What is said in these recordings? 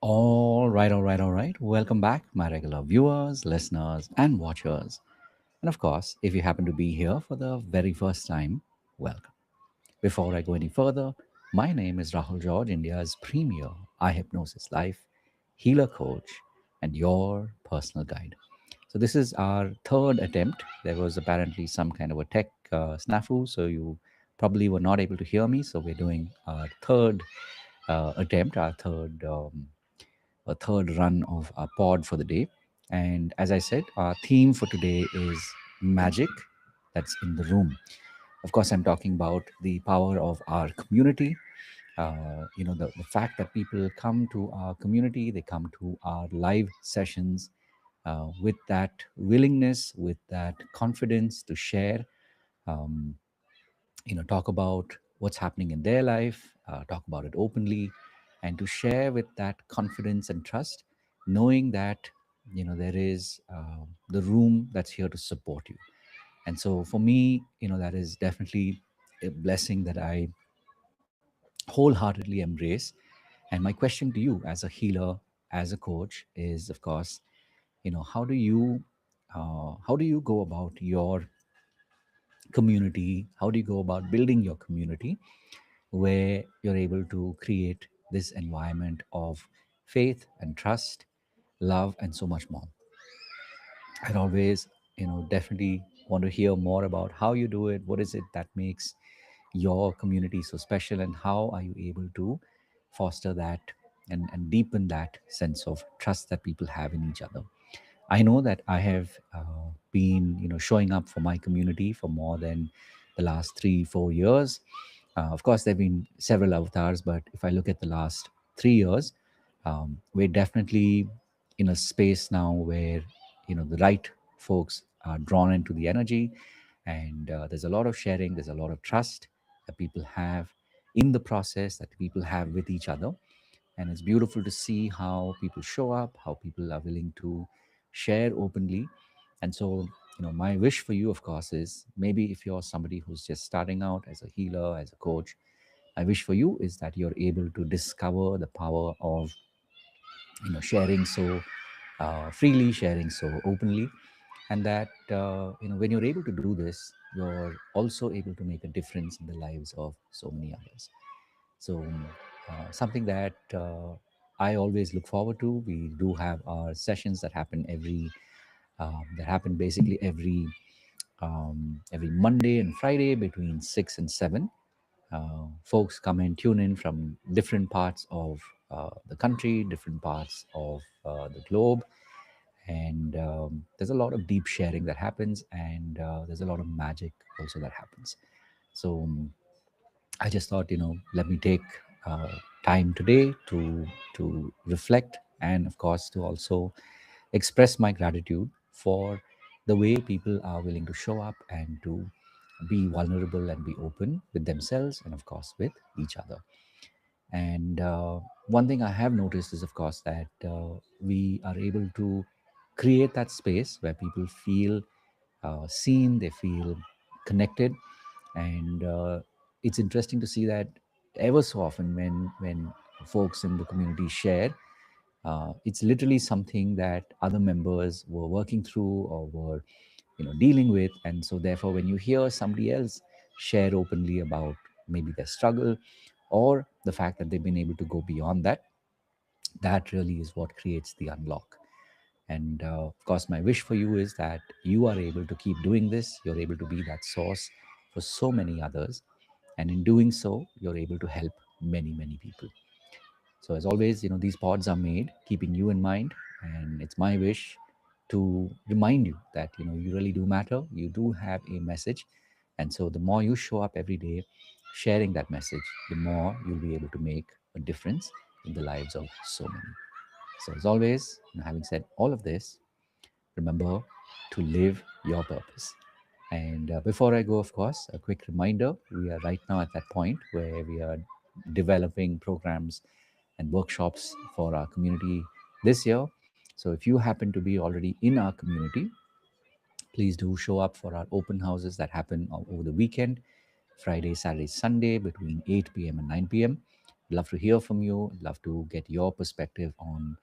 All right, all right, all right. Welcome back, my regular viewers, listeners, and watchers. And of course, if you happen to be here for the very first time, welcome. Before I go any further, my name is Rahul George, India's premier iHypnosis life healer coach and your personal guide. So, this is our third attempt. There was apparently some kind of a tech snafu, so you probably were not able to hear me. So, we're doing our third attempt, a third run of our pod for the day. And as I said, our theme for today is magic that's in the room. Of course, I'm talking about the power of our community. The fact that people come to our community, they come to our live sessions with that willingness, with that confidence to share. Um, talk about what's happening in their life, talk about it openly, and to share with that confidence and trust, knowing that there is the room that's here to support you. And so for me, that is definitely a blessing that I wholeheartedly embrace. And my question to you as a healer, as a coach, is of course, how do you go about your community? How do you go about building your community where you're able to create this environment of faith and trust, love, and so much more? I'd always, definitely want to hear more about how you do it. What is it that makes your community so special, and how are you able to foster that and deepen that sense of trust that people have in each other? I know that I have been, showing up for my community for more than the last 3, 4 years. Of course, there have been several avatars, but if I look at the last 3 years, we're definitely in a space now where the right folks are drawn into the energy, and there's a lot of sharing. There's a lot of trust that people have in the process, that people have with each other, and it's beautiful to see how people show up, how people are willing to share openly. And so, my wish for you, of course, is maybe if you're somebody who's just starting out as a healer, as a coach, my wish for you is that you're able to discover the power of sharing so freely, sharing so openly, and that when you're able to do this, you're also able to make a difference in the lives of so many others. So, something that I always look forward to. We do have our sessions that happen basically every Monday and Friday between 6 and 7. Folks come and tune in from different parts of the country, different parts of the globe, and there's a lot of deep sharing that happens, and there's a lot of magic also that happens. So I just thought, let me take uh, time today to reflect, and of course to also express my gratitude for the way people are willing to show up and to be vulnerable and be open with themselves, and of course with each other. And one thing I have noticed is, of course, that we are able to create that space where people feel seen, they feel connected, and it's interesting to see that ever so often when folks in the community share, it's literally something that other members were working through or were dealing with. And so therefore, when you hear somebody else share openly about maybe their struggle or the fact that they've been able to go beyond that, that really is what creates the unlock. And of course, my wish for you is that you are able to keep doing this. You're able to be that source for so many others. And in doing so, you're able to help many, many people. So, as always, these pods are made keeping you in mind. And it's my wish to remind you that, you really do matter. You do have a message. And so, the more you show up every day sharing that message, the more you'll be able to make a difference in the lives of so many. So, as always, having said all of this, remember to live your purpose. And before I go, of course, a quick reminder, we are right now at that point where we are developing programs and workshops for our community this year. So if you happen to be already in our community, please do show up for our open houses that happen over the weekend, Friday, Saturday, Sunday, between 8 p.m. and 9 p.m. Love to hear from you. Love to get your perspective on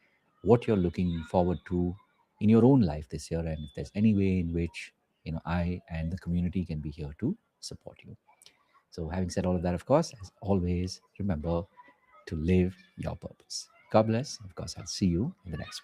what you're looking forward to in your own life this year, and if there's any way in which I and the community can be here to support you. So, having said all of that, of course, as always, remember to live your purpose. God bless. Of course, I'll see you in the next one.